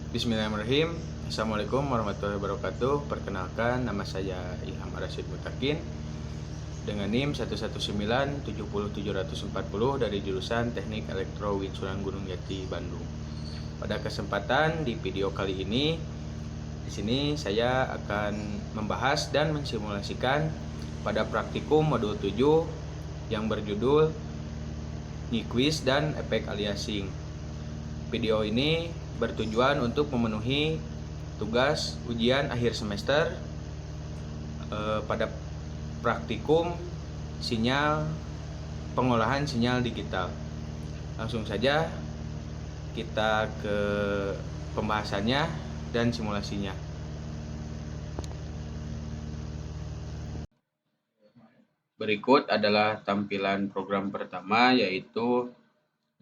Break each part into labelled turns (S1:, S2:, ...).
S1: Bismillahirrahmanirrahim. Assalamualaikum warahmatullahi wabarakatuh. Perkenalkan, nama saya Ilham Arasyid Mutakin dengan NIM 119707040 dari jurusan Teknik Elektro Winsunan Gunung Jati, Bandung. Pada kesempatan di video kali ini, di sini saya akan membahas dan mensimulasikan pada praktikum modul 7 yang berjudul Nyquist dan efek aliasing. Video ini bertujuan untuk memenuhi tugas ujian akhir semester pada praktikum pengolahan sinyal digital. Langsung saja kita ke pembahasannya dan simulasinya. Berikut adalah tampilan program pertama, yaitu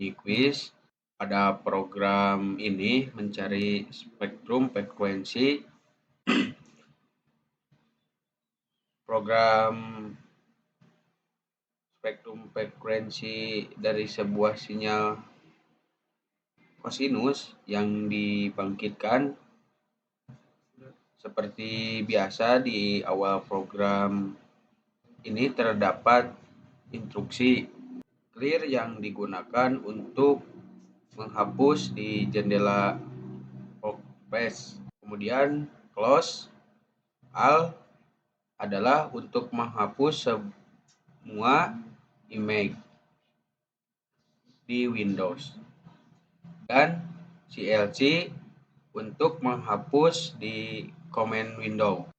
S1: Nyquist. Pada program ini mencari spektrum frekuensi. Program spektrum frekuensi dari sebuah sinyal kosinus yang dibangkitkan. Seperti biasa, di awal program ini terdapat instruksi clear yang digunakan untuk menghapus di jendela workspace. Kemudian close all adalah untuk menghapus semua image di Windows, dan CLC untuk menghapus di command window.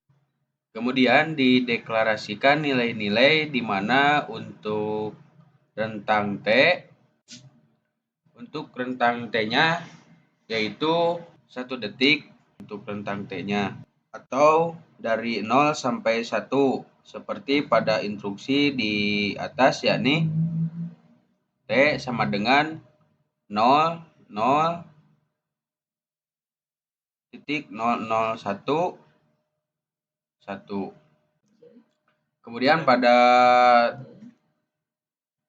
S1: Kemudian dideklarasikan nilai-nilai di mana untuk rentang T, untuk rentang T-nya yaitu 1 detik untuk rentang T-nya, atau dari 0 sampai 1 seperti pada instruksi di atas, yakni T sama dengan 0,0,001 1. Kemudian pada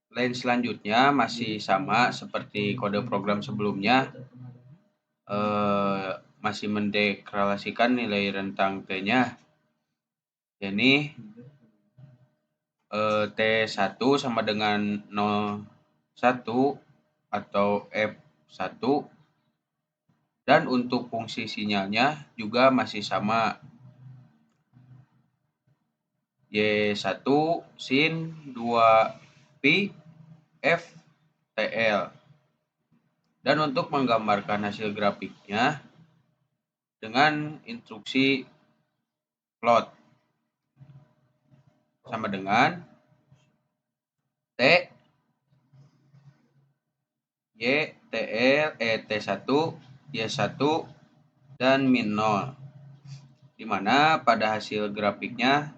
S1: line selanjutnya masih sama seperti kode program sebelumnya, masih mendeklarasikan nilai rentang T-nya, yakni T1 sama dengan 01 atau F1, dan untuk fungsi sinyalnya juga masih sama, Y1 sin 2 pi FTL. Dan untuk menggambarkan hasil grafiknya dengan instruksi plot sama dengan T Y TL T1 Y1 dan min 0, di mana pada hasil grafiknya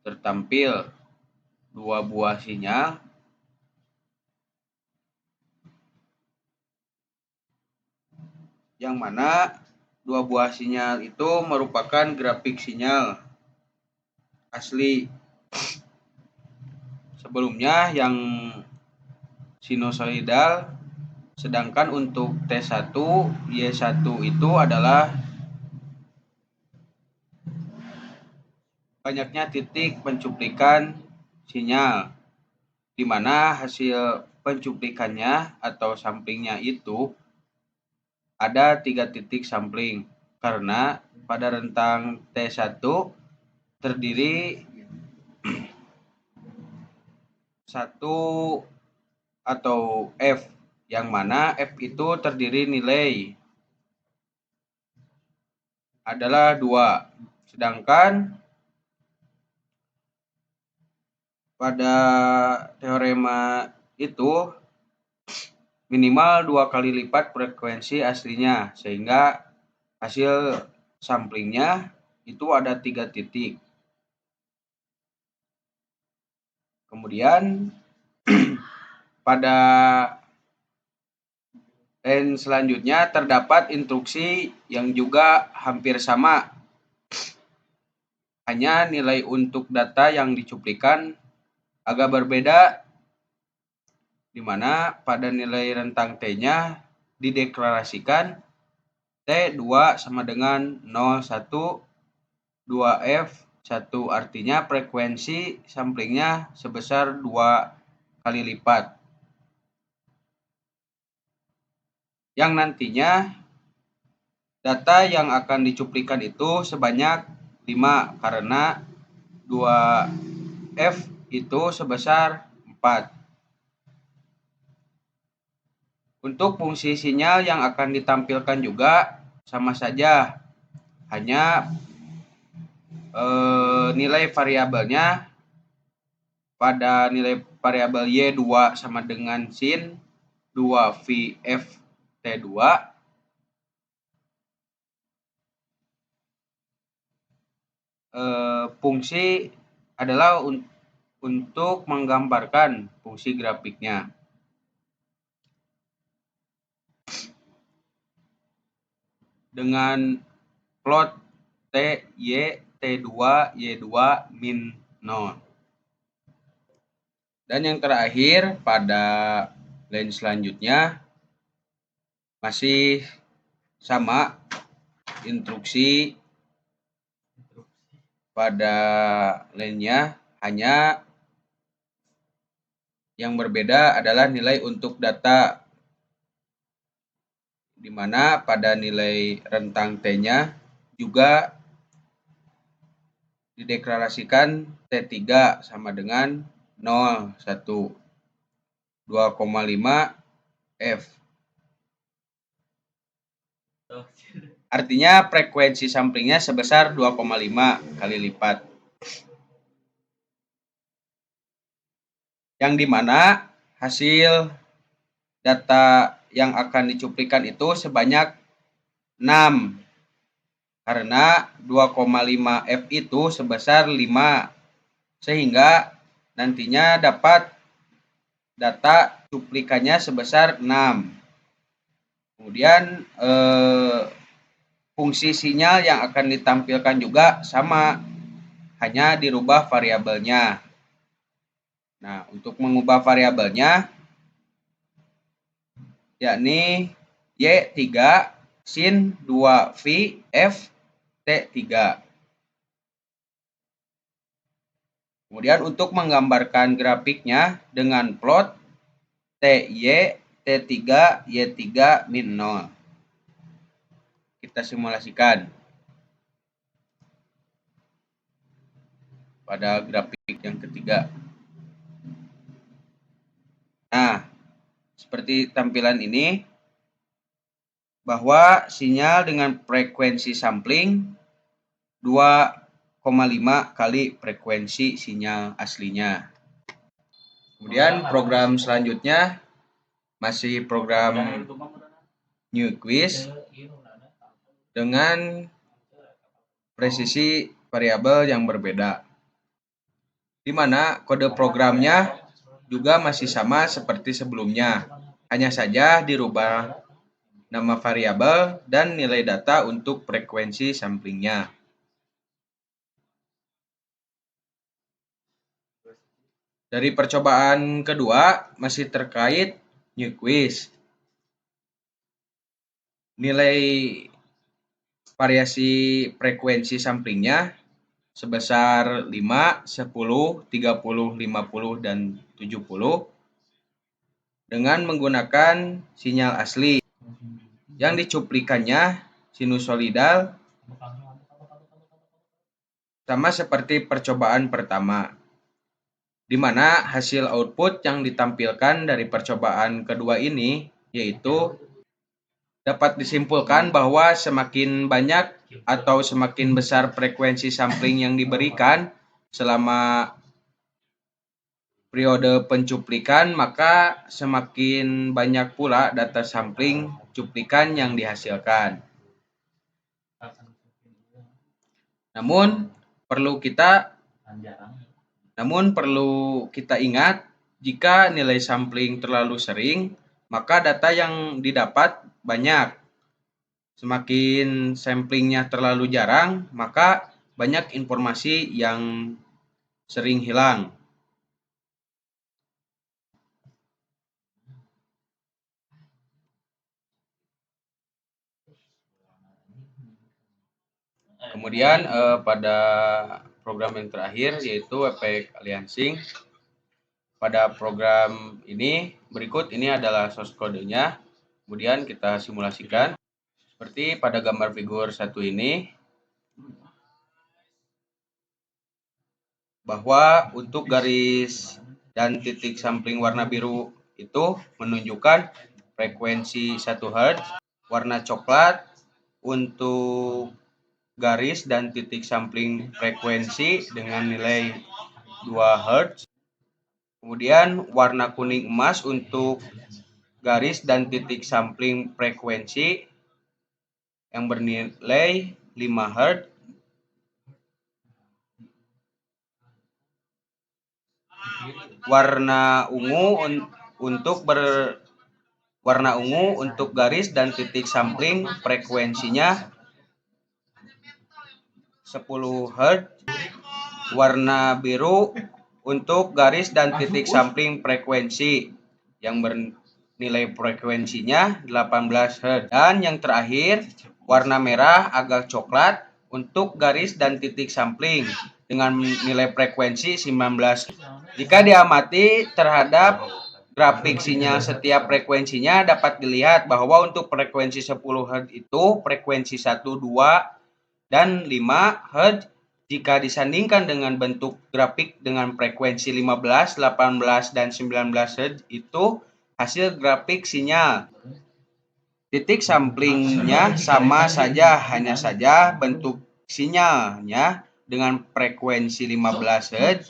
S1: tertampil dua buah sinyal yang mana dua buah sinyal itu merupakan grafik sinyal asli. Sebelumnya yang sinusoidal, sedangkan untuk T1 Y1 itu adalah banyaknya titik pencuplikan sinyal, di mana hasil pencuplikannya atau samplingnya itu ada 3 titik sampling, karena pada rentang T1 terdiri 1 atau F, yang mana F itu terdiri nilai adalah 2. Sedangkan pada teorema itu minimal 2 kali lipat frekuensi aslinya, sehingga hasil samplingnya itu ada 3 titik. Kemudian pada line selanjutnya terdapat instruksi yang juga hampir sama, hanya nilai untuk data yang dicuplikan agak berbeda, di mana pada nilai rentang T-nya dideklarasikan
S2: T2 sama dengan 0,1, 2F, 1. Artinya frekuensi samplingnya sebesar 2 kali lipat. Yang nantinya data yang akan dicuplikan itu sebanyak 5 karena 2F itu sebesar 4. Untuk fungsi sinyal yang akan ditampilkan juga sama saja, hanya nilai variabelnya pada nilai variabel Y2 sama dengan sin 2VF T2 fungsi adalah untuk menggambarkan fungsi grafiknya. Dengan plot T2 Y2 min 0. Dan yang terakhir pada line selanjutnya masih sama instruksi pada line-nya, hanya yang berbeda adalah nilai untuk data, di mana pada nilai rentang T-nya juga dideklarasikan T3 sama dengan 0, 1, 2,5 F. Artinya frekuensi samplingnya sebesar 2,5 kali lipat. Yang dimana hasil data yang akan dicuplikan itu sebanyak 6. Karena 2,5 F itu sebesar 5. Sehingga nantinya dapat data cuplikannya sebesar 6. Kemudian fungsi sinyal yang akan ditampilkan juga sama, hanya dirubah variabelnya. Nah, untuk mengubah variabelnya yakni Y3 sin 2V F T3. Kemudian untuk menggambarkan grafiknya dengan plot TY T3 Y3 min 0. Kita simulasikan pada grafik yang ketiga. Nah, seperti tampilan ini, bahwa sinyal dengan frekuensi sampling 2,5 kali frekuensi sinyal aslinya. Kemudian program selanjutnya masih program Nyquist dengan presisi variabel yang berbeda, di mana kode programnya juga masih sama seperti sebelumnya, hanya saja dirubah nama variabel dan nilai data untuk frekuensi samplingnya. Dari percobaan kedua masih terkait Nyquist. Nilai variasi frekuensi samplingnya sebesar 5, 10, 30, 50, dan 70 dengan menggunakan sinyal asli yang dicuplikannya sinusoidal sama seperti percobaan pertama, di mana hasil output yang ditampilkan dari percobaan kedua ini yaitu dapat disimpulkan bahwa semakin banyak atau semakin besar frekuensi sampling yang diberikan selama periode pencuplikan, maka semakin banyak pula data sampling cuplikan yang dihasilkan. Namun perlu kita ingat, jika nilai sampling terlalu sering, maka data yang didapat banyak. Semakin samplingnya terlalu jarang, maka banyak informasi yang sering hilang. Kemudian pada program yang terakhir yaitu efek aliasing. Pada program ini berikut ini adalah source kodenya. Kemudian kita simulasikan seperti pada gambar figur 1 ini, bahwa untuk garis dan titik sampling warna biru itu menunjukkan frekuensi 1 Hz, warna coklat untuk garis dan titik sampling frekuensi dengan nilai 2 Hz. Kemudian warna kuning emas untuk garis dan titik sampling frekuensi yang bernilai 5 Hz. Warna ungu untuk garis dan titik sampling frekuensinya 10 Hz. Warna biru untuk garis dan titik sampling frekuensi yang bernilai frekuensinya 18 Hz. Dan yang terakhir, warna merah agak coklat untuk garis dan titik sampling dengan nilai frekuensi 19. Jika diamati terhadap grafik sinyal setiap frekuensinya dapat dilihat bahwa untuk frekuensi 10 Hz itu frekuensi 1, 2, dan 5 Hz jika disandingkan dengan bentuk grafik dengan frekuensi 15, 18, dan 19 Hz itu hasil grafik sinyal. Titik samplingnya sama saja, hanya saja bentuk sinyalnya dengan frekuensi 15 Hz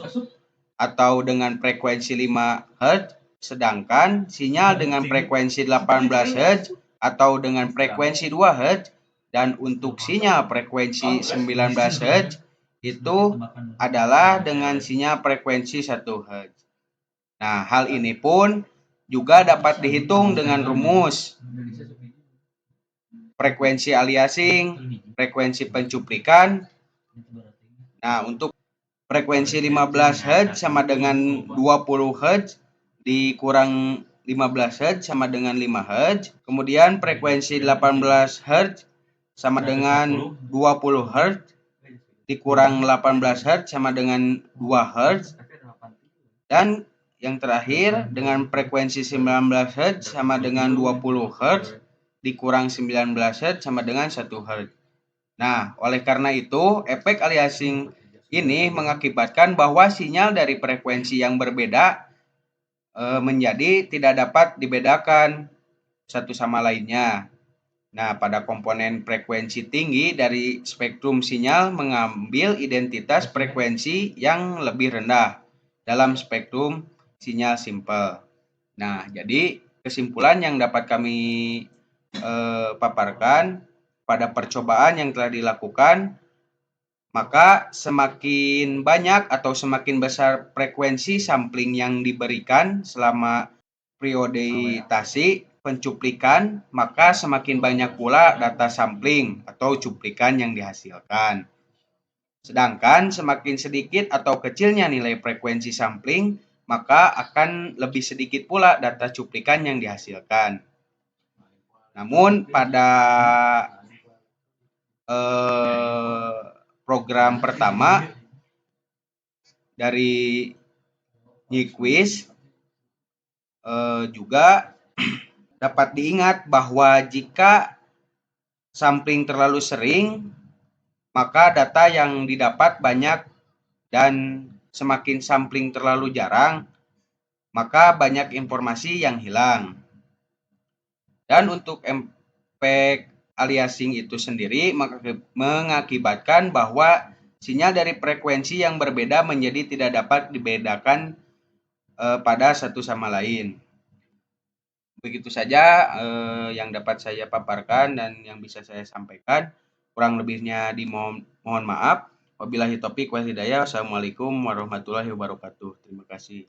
S2: atau dengan frekuensi 5 Hz, sedangkan sinyal dengan frekuensi 18 Hz atau dengan frekuensi 2 Hz, dan untuk sinyal frekuensi 19 Hz itu adalah dengan sinyal frekuensi 1 Hz. Nah, hal ini pun juga dapat dihitung dengan rumus frekuensi aliasing, frekuensi pencuplikan. Nah, untuk frekuensi 15 Hz sama dengan 20 Hz dikurang 15 Hz sama dengan 5 Hz. Kemudian frekuensi 18 Hz sama dengan 20 Hz dikurang 18 Hz sama dengan 2 Hz. Dan yang terakhir dengan frekuensi 19 Hz sama dengan 20 Hz dikurang 19 Hz sama dengan 1 Hz. Nah, oleh karena itu, efek aliasing ini mengakibatkan bahwa sinyal dari frekuensi yang berbeda menjadi tidak dapat dibedakan satu sama lainnya. Nah, pada komponen frekuensi tinggi dari spektrum sinyal mengambil identitas frekuensi yang lebih rendah dalam spektrum sinyal simpel. Nah, jadi kesimpulan yang dapat kami paparkan pada percobaan yang telah dilakukan, maka semakin banyak atau semakin besar frekuensi sampling yang diberikan selama periodisasi pencuplikan, maka semakin banyak pula data sampling atau cuplikan yang dihasilkan. Sedangkan semakin sedikit atau kecilnya nilai frekuensi sampling, maka akan lebih sedikit pula data cuplikan yang dihasilkan. Namun pada program pertama dari Nyquist juga dapat diingat bahwa jika sampling terlalu sering, maka data yang didapat banyak, dan semakin sampling terlalu jarang, maka banyak informasi yang hilang. Dan untuk efek aliasing itu sendiri mengakibatkan bahwa sinyal dari frekuensi yang berbeda menjadi tidak dapat dibedakan pada satu sama lain. Begitu saja yang dapat saya paparkan dan yang bisa saya sampaikan. Kurang lebihnya mohon maaf. Wabillahi taufik wal hidayah. Wassalamualaikum warahmatullahi wabarakatuh. Terima kasih.